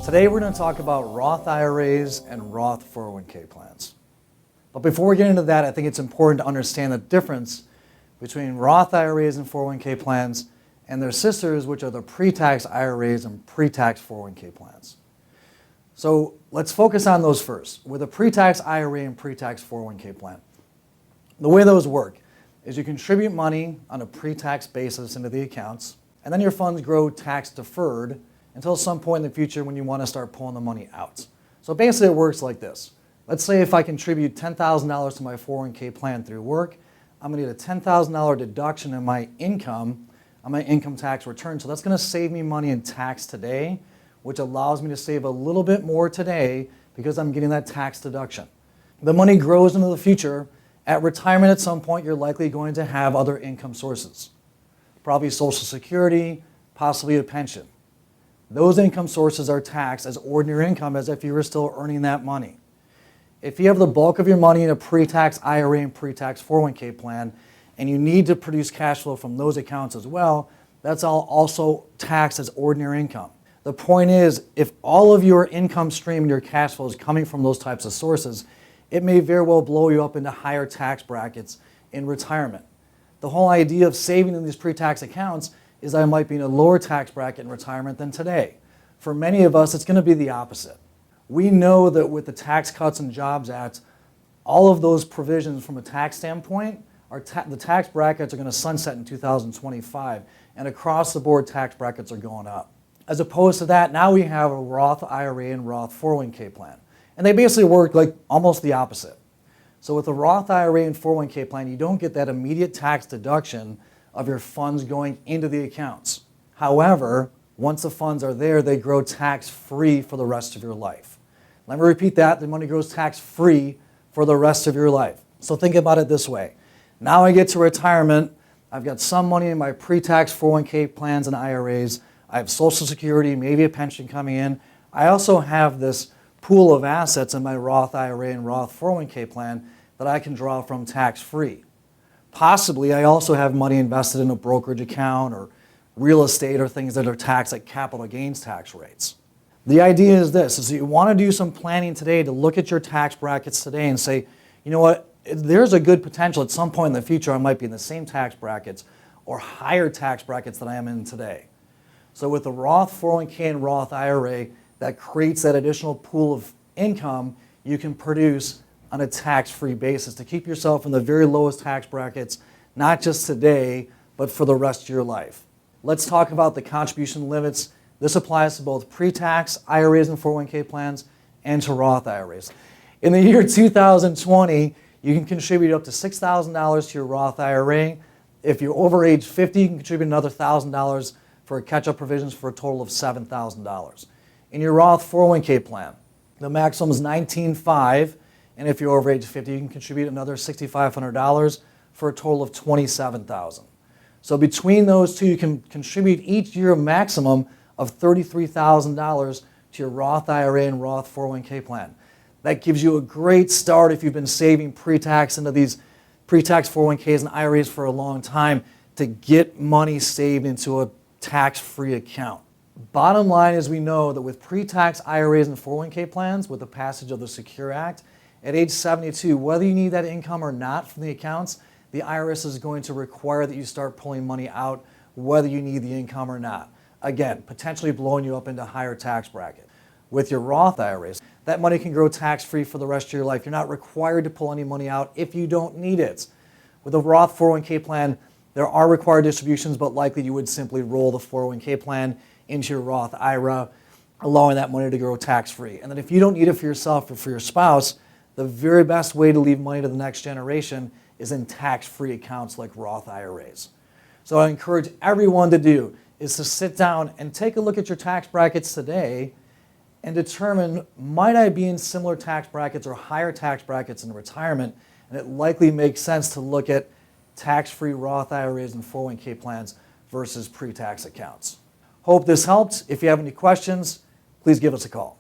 Today we're going to talk about Roth IRAs and Roth 401k plans. But before we get into that, I think it's important to understand the difference between Roth IRAs and 401k plans and their sisters, which are the Pretax IRAs and Pretax 401k plans. So let's focus on those first. With a Pretax IRA and Pretax 401k plan, the way those work is you contribute money on a pre-tax basis into the accounts, and then your funds grow tax deferred until some point in the future when you want to start pulling the money out. So basically it works like this. Let's say if I contribute $10,000 to my 401k plan through work, I'm going to get a $10,000 deduction in my income on my income tax return. So that's going to save me money in tax today, which allows me to save a little bit more today because I'm getting that tax deduction. The money grows into the future. At retirement at some point, you're likely going to have other income sources, probably Social Security, possibly a pension. Those income sources are taxed as ordinary income as if you were still earning that money. If you have the bulk of your money in a pre-tax IRA and pre-tax 401k plan, and you need to produce cash flow from those accounts as well, that's all also taxed as ordinary income. The point is, if all of your income stream and your cash flow is coming from those types of sources, it may very well blow you up into higher tax brackets in retirement. The whole idea of saving in these pre-tax accounts is I might be in a lower tax bracket in retirement than today. For many of us, it's going to be the opposite. We know that with the Tax Cuts and Jobs Act, all of those provisions from a tax standpoint, the tax brackets are going to sunset in 2025, and across the board tax brackets are going up. As opposed to that, now we have a Roth IRA and Roth 401k plan. And they basically work like almost the opposite. So with a Roth IRA and 401k plan, you don't get that immediate tax deduction of your funds going into the accounts. However, once the funds are there, they grow tax-free for the rest of your life. Let me repeat that. The money grows tax-free for the rest of your life. So think about it this way. Now I get to retirement. I've got some money in my pre-tax 401k plans and IRAs. I have Social Security, maybe a pension coming in. I also have this pool of assets in my Roth IRA and Roth 401k plan that I can draw from tax-free. Possibly, I also have money invested in a brokerage account or real estate or things that are taxed at capital gains tax rates. The idea is this, is that you want to do some planning today to look at your tax brackets today and say, you know what, there's a good potential at some point in the future I might be in the same tax brackets or higher tax brackets that I am in today. So with the Roth 401k and Roth IRA, that creates that additional pool of income you can produce on a tax-free basis to keep yourself in the very lowest tax brackets, not just today, but for the rest of your life. Let's talk about the contribution limits. This applies to both pre-tax IRAs and 401k plans and to Roth IRAs. In the year 2020, you can contribute up to $6,000 to your Roth IRA. If you're over age 50, you can contribute another $1,000 for catch-up provisions for a total of $7,000. In your Roth 401k plan, the maximum is $19,500, and if you're over age 50, you can contribute another $6,500 for a total of $27,000. So between those two, you can contribute each year a maximum of $33,000 to your Roth IRA and Roth 401k plan. That gives you a great start if you've been saving pre-tax into these pre-tax 401ks and IRAs for a long time to get money saved into a tax-free account. Bottom line is we know that with pre-tax IRAs and 401k plans, with the passage of the Secure Act, at age 72, whether you need that income or not from the accounts, the IRS is going to require that you start pulling money out whether you need the income or not. Again, potentially blowing you up into a higher tax bracket. With your Roth IRAs, that money can grow tax-free for the rest of your life. You're not required to pull any money out if you don't need it. With a Roth 401k plan, there are required distributions, but likely you would simply roll the 401k plan into your Roth IRA, allowing that money to grow tax-free. And then if you don't need it for yourself or for your spouse, the very best way to leave money to the next generation is in tax-free accounts like Roth IRAs. So I encourage everyone to do is to sit down and take a look at your tax brackets today and determine, might I be in similar tax brackets or higher tax brackets in retirement? And it likely makes sense to look at tax-free Roth IRAs and 401k plans versus pre-tax accounts. Hope this helped. If you have any questions, please give us a call.